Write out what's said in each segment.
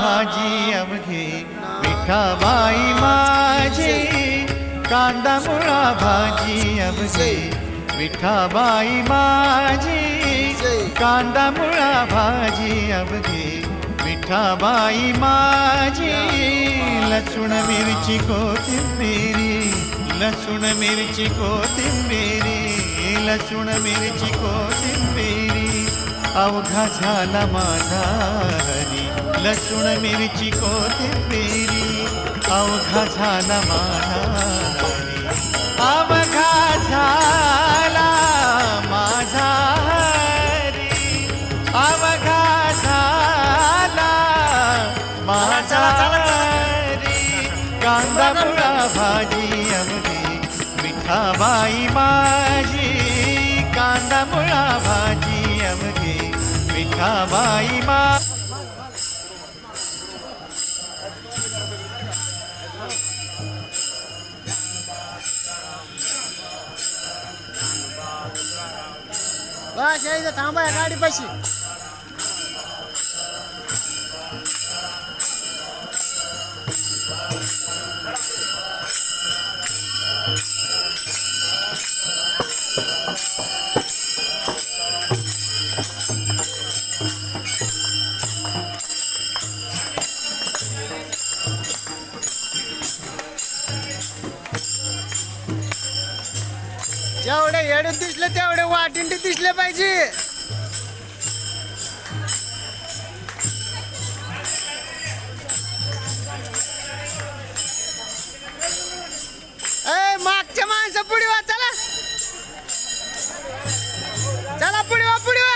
भाजी अवघे विठाबाई माझी, कांदा मुळा भाजी अवघे विठाबाई माझी, कांदा मुळा भाजी अवघे विठाबाई माझी. लसूण मिरची कोथिंबिरी, लसूण मिरची कोथिंबिरी, लसूण मिरची कोथिंबिरी, अवघा झाला माझा हरी. लसूण मिरची कोथिंबिरी, अवघा झाला माझा हरी. अवघा झाला माझा हरी, अवघा झाला माझा हरी. कांदा मुळा भाजी अवघे विठाबाई माझी, कांदा मुळा भाजी अवघे विठाबाई माझी. बस यायचं थांबा गाडी पाशी. जेवढे येडे दिसले तेवढे वाटिंडी दिसले पाहिजे. ए मागच्या माणसं पुढे वा, चला चला पुढे वा, पुढे वा.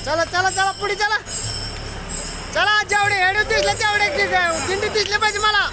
चला चला चला पुढे चला. चला जेवढे हेडू दिसले तेवढे दिंडी दिसले पाहिजे मला.